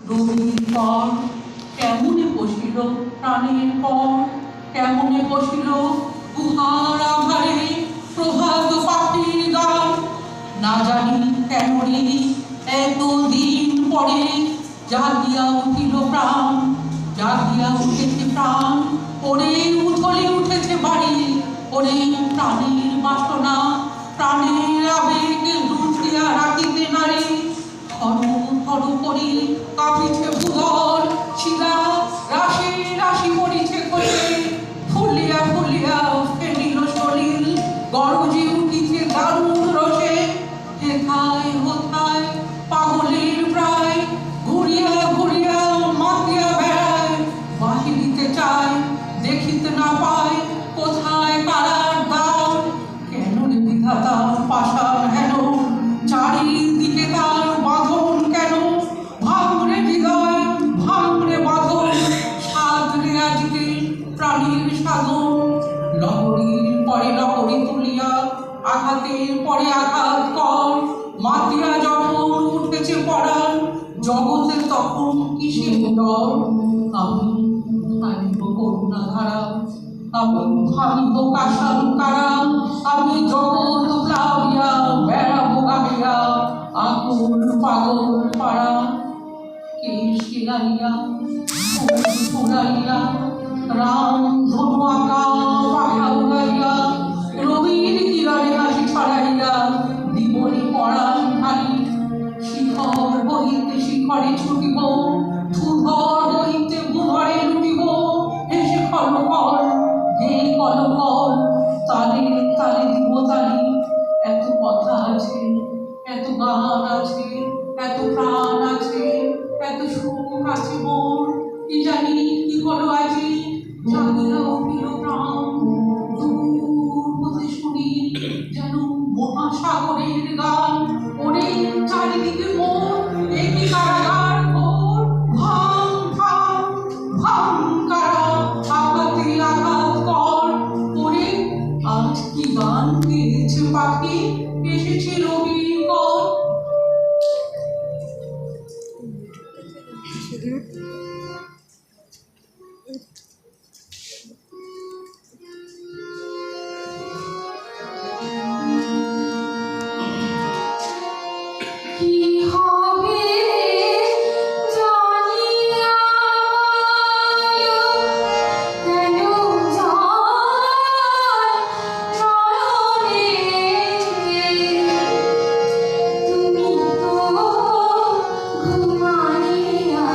রবির পর কেমনে বসিল প্রাণের পর, কেমনে বসিল গুহার আধারে প্রভাত পাখির গান। না জানি কেন রে এতদিন পরে জাগিয়া উঠিল প্রাণ, জাগিয়া উঠেছে প্রাণ, ওরে উথলে উঠেছে বাড়ি, ওরে প্রাণের বাসনা, প্রাণের আবেগ দুটিয়া রাখিতে নারী। থরু থরু করি কাঁপিছে ভূগোল, শিলা রাশি রাশি পড়িছে খসে, ফুলিয়া ফুলিয়া ফেলিল সলিল, গরজে উঠিছে দারুণ রসে। হেথায় হোথায় পাগলের প্রায়, ঘুরিয়া ঘুরিয়া মাতিয়া বেড়ায়, বাহিরিতে চায় দেখিতে না পায় কোথায় কারার দ্বার। কেন রে বিধাতা পাষাণ হেন, চারিদিকে তার বাঁধন কেন? ভাঙরে হৃদয় ভাঙরে বাঁধন, সাধরে আজকে প্রাণীর সাধন। লহরীর পরে লহরী তুলিয়া আঘাতের পরে আঘাত কর, মাতিয়া যখন উঠেছে পরাণ, জগতে তখন কিসের ডর? আমি ভাবিব করুণা ধারা, আমি ভাবিব কাশান কারা, আমি জগৎ প্লাবিয়া বেড়াবো গাহিয়া আকুল পাগল পাড়া। কেশ কেলাইয়া ফুল ফুরাইয়া রাম ধনু আঁকা পাখা উড়াইয়া, রবির কিরণে হাসি ছড়াইয়া দিবনি পরাণ ঢালি। শিখর হইতে শিখরে ছুটিব, ধূধর হইতে ভূধরে লুটিব, হেসে খলকল হে কলকল, তালে তালে দিব তালি। এত কথা আছে, এত গান আছে, এত প্রাণ আছে, এত সুখ আছে মোর, কি জানি কি হলো আজি জাগিয়া উঠিল প্রাণ। দূর হতে শুনি যেন মহাসাগরের গান, ওরে চারিদিকে মোর একই কারাগার ঘোর। ভাঙ ভাঙ ভাঙ কারা, আঘাতে আঘাত কর, ওরে আজ কি গান গেয়েছে পাখি, এসেছে রবির পর। তুমি তো ঘুমাইয়া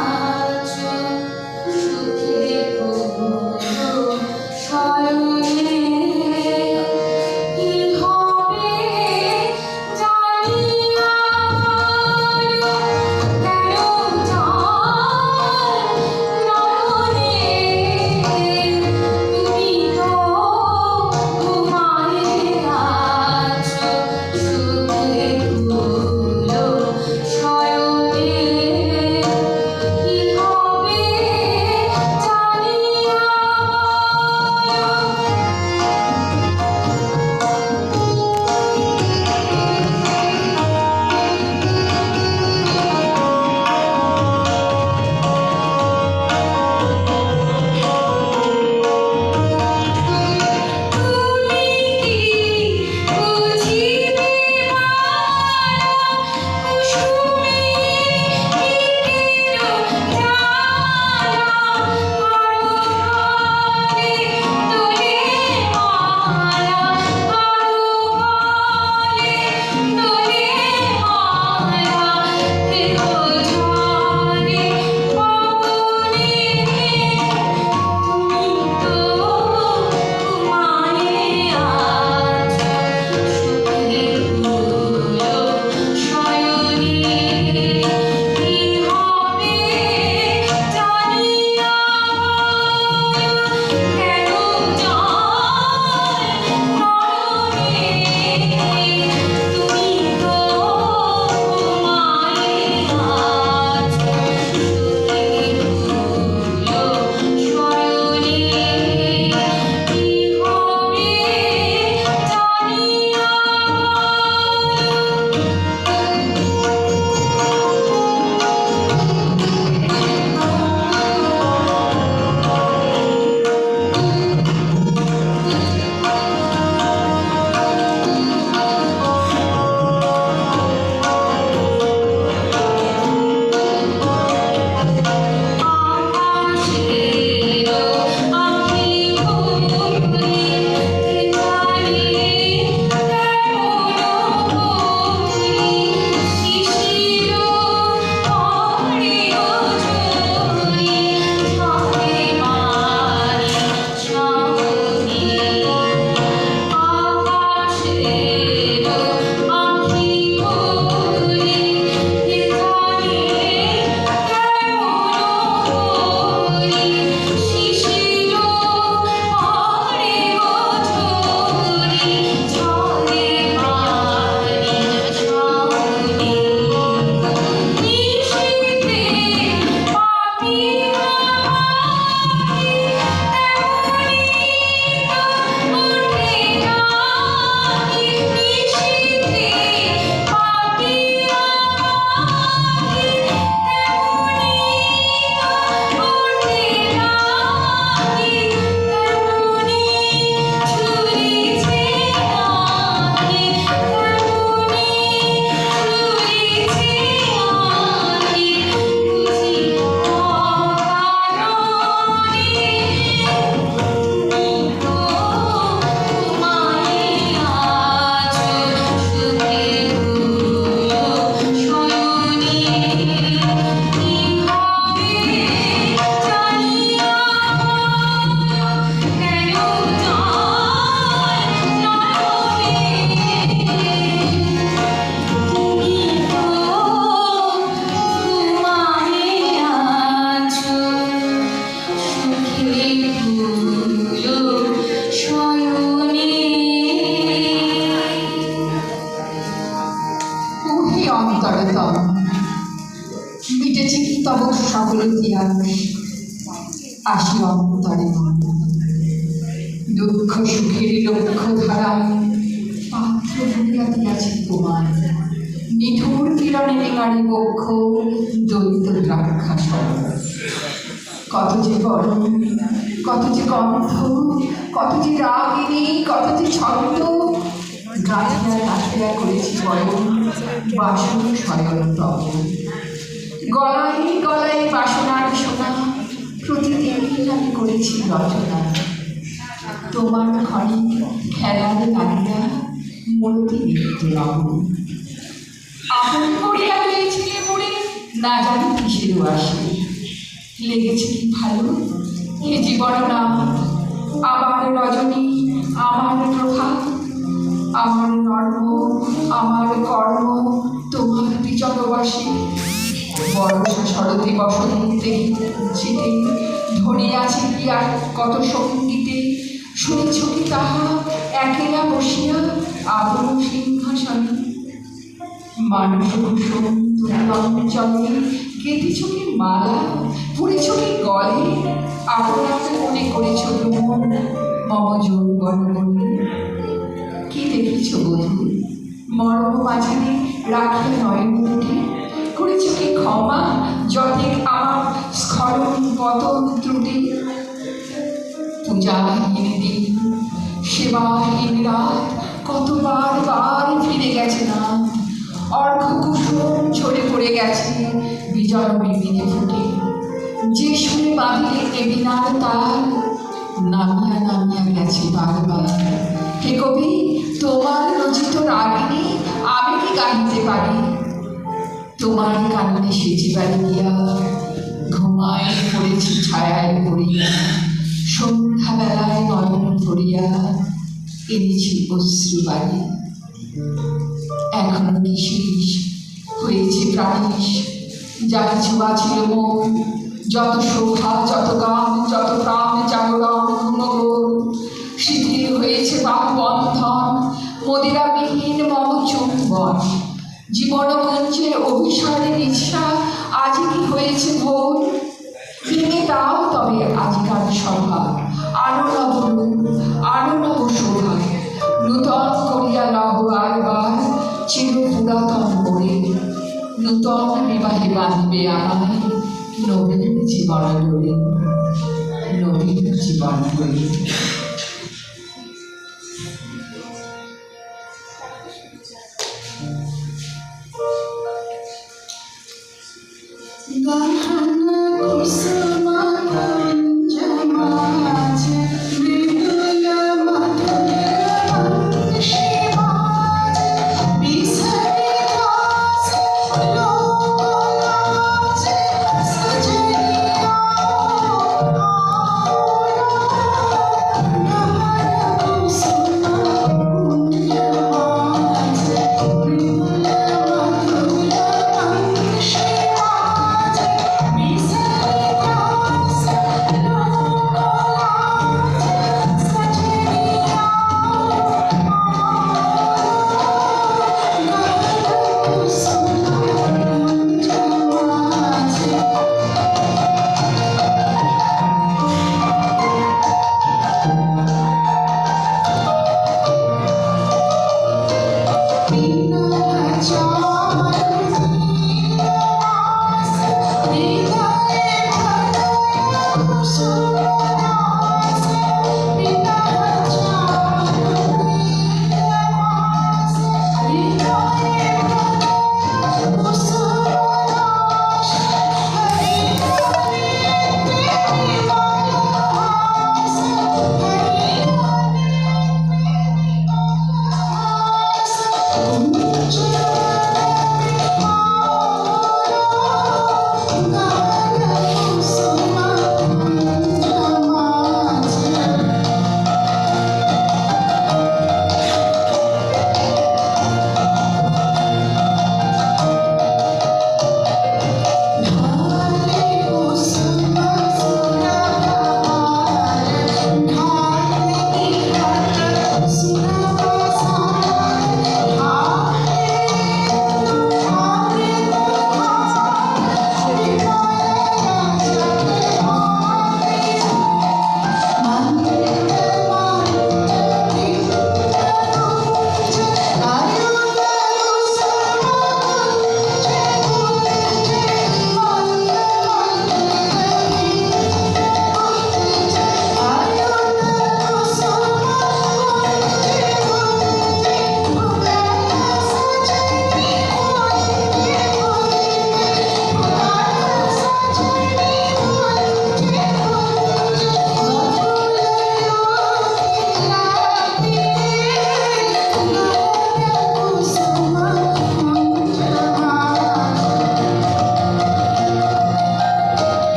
তব সকল ইতিহাস আসি অন্তরে দুঃখ সুখের লক্ষ্য ধারায় পাত্র ভরিয়া দিয়াছি তোমার নিঠুর কিরণের গাড়ি বক্ষ দলিত রাক্ষা কত যে গরম, কত যে গন্ধ, কত যে রাগিনী, কত যে ছন্দ গাছিয়া গাছিয়া করেছি বরণ বাসন শয়ন তব গলায় গলায় বাসনার সোনা প্রতিদিন আমি করেছি রচনা তোমার ঘরে খেলার লাগিয়া মূলতি নৃত্য রব আপন করিয়া হয়েছে পড়ে না জানি কিসের আসে লেগেছে কি ভালো এ জীবন নাম আমার রজনী আমার প্রভাত আমার নর্ম আমার কর্ম তোমার বিচরবাসী বর্ষা শরতে বসন্তে শীতে ধরিয়াছে কি আর কত সঙ্গীতে শুনেছ কি তাহা একেলা বসিয়া আবর সিংহাসনে মানুষ কুসুম অঞ্চলে কেটেছ কি মালা পুড়েছ কি গলে আপনাকে মনে করেছ মন মম যৌবন বলে কি দেখেছ বধূ মরম মাঝারে রাখিয়া নয়ন মুখে করেছ কি ক্ষমা যতে আমার স্খলন পতন ত্রুটি পূজাহীন দিন সেবাহীন রাত কতবার বার ফিরে গেছে না অর্ঘ কুসুম ঝরে পড়ে গেছে বিজয় বিপিনে ফুটে যে সুরে বাঁধিলে এবিনার তার নামিয়া নামিয়া গেছে বারবার হে কবি তোমার রচিত রাগিনী আমি কি গাইতে পারি তোমার কারণে সেচিবারে গিয়া ঘুমায় পড়েছি ছায়ায় পড়িয়া সন্ধ্যাবেলায় নয়ন ভরিয়া এনেছি অশ্রু বাড়ি এখনো নিশিস হয়েছে প্রাণিস যা কিছু বাঁচিল মন যত শোভা যত গান যত প্রাণ জাগরণ ঘুমগোল শিথিল হয়েছে বাহুবন্ধন মদিরাবিহীন মম চুম্বন জীবন কুঞ্জের অভিসারের ইচ্ছা আজ কি হয়েছে ভোর ভেঙে দাও তবে আজকাল সভা আরো নব রূপ আরো নব শোভা নূতন করিয়া লহ আরবার চির পুরাতন করে নূতন বিবাহে বাঁধবে আমায় নবীন জীবন ডোরে নবীন জীবন ডোরে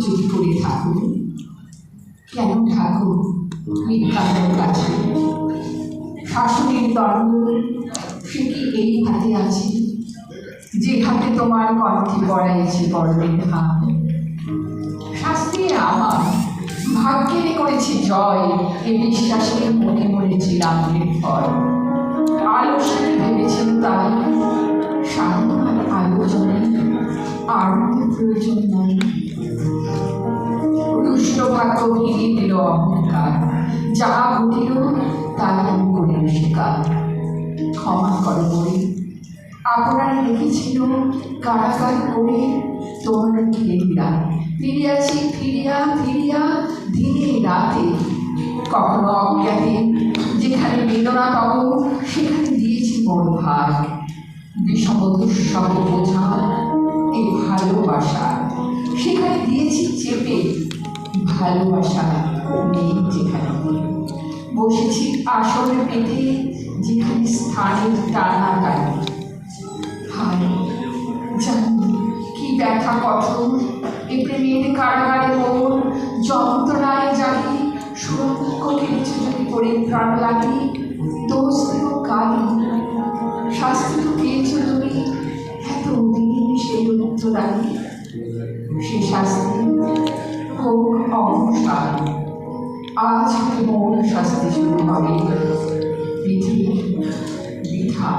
চুপ করে থাকুন। কেন ঠাকুর মিথ্যার কাছে শাসনের দণ্ড সে কি এই হাতে আছে যে হাতে তোমার কণ্ঠে পড়াইছে বড়দের হাত? শাস্তি আমার ভাগ্যে করেছি জয়, এ বিশ্বাসের মনে মরেছিলাম নির্ভয়। আলস্যকে ভেবেছিল তাই সাধনার আলোচনে আর প্রয়োজন নাই। রুষ্ট ভাগ্য ভেঙে দিল অহংকার, যা ঘটিল তাই আমি করি স্বীকার। ক্ষমা করো বলে আপনারা রেখেছিল কারাগার করে তোমার ফিরিয়া ফিরিয়াছি ফিরিয়া ফিরিয়া দিনে রাতে। কখনো অজ্ঞাতে যেখানে বেদনা পাবো সেখানে দিয়েছি মোর ভাগ। বিষম দুঃসহ বোঝা এই ভালোবাসা সেখানে দিয়েছি চেপে। ভালোবাসা নেই যেখানে বসেছি আসল পেতে, যেখানে স্থানের টানা টানি। হায় জানি কি ব্যথা কঠোর এ প্রেমের কারাগারে মোর। যন্ত্রণায় জানি সুরঙ্গ কেটেছে যদি পড়ে প্রাণ লাগে। দোষ দিল কালি, শাস্তি তো পেয়েছ তুমি এত দিন সেই উত্তরানি। সে শাস্তি হোক অবসান, আজ হতে মোর শাস্তি শুরু হবে। বিধি বৃথা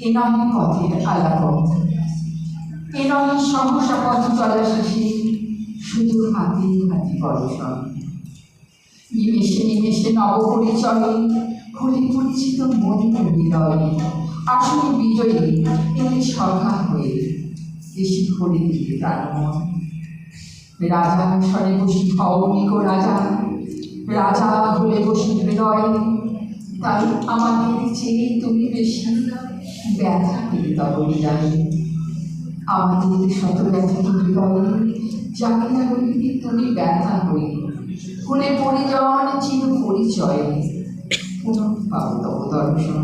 এ নয় পথের আলাপন, এ নয় সহসা পথ চলা শেষে শুধু হাতে হাতে পরশন। নিমেষে নিমেষে নব পরিচয়ে খুলে পরিচিত মনের হৃদয়, আসলে বিজয়ী এলে সভা হয়ে এসে ভরে দিলে তার মন। রাজা স্বরে বসি ভৌমিক রাজা, রাজা হলে বসি হৃদয়, তাই আমাদের চেয়ে তুমি বেশি ব্যথা পেলে তব হৃদয়। আমাদের শত ব্যথিত হৃদয়ে যাকে না হইবে তুমি ব্যথা হই, হলে পরিজন চির পরিচয়, পুনঃ পাব তব দর্শন।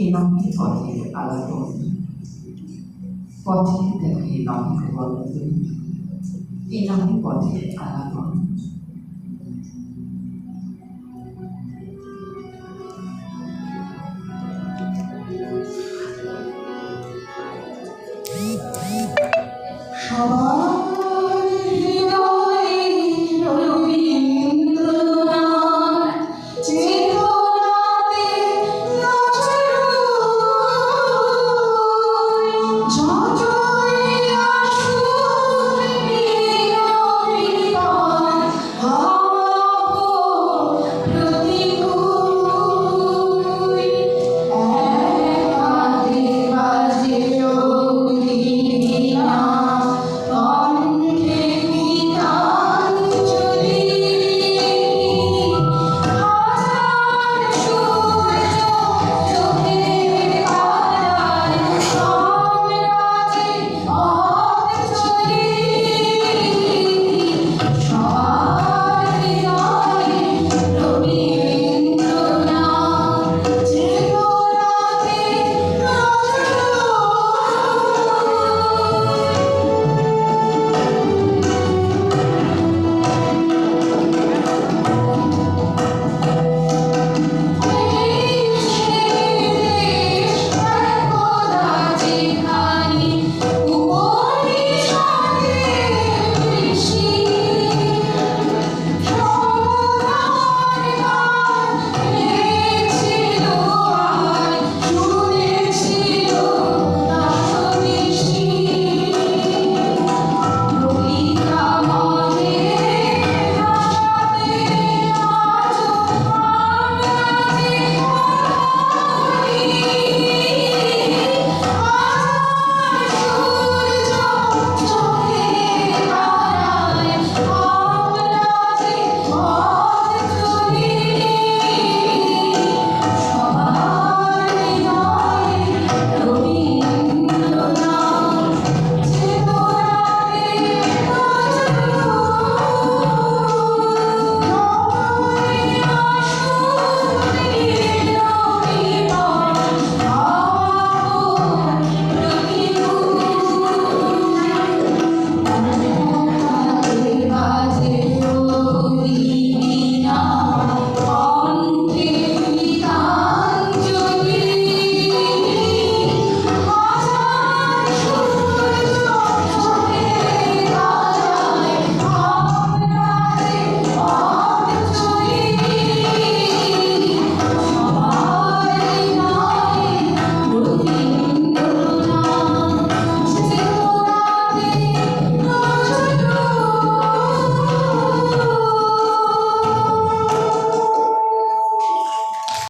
এ নহে পথের আলাপন, পথের দেখে নহে গল্প, এ নহে পথের আলাপন। সবাই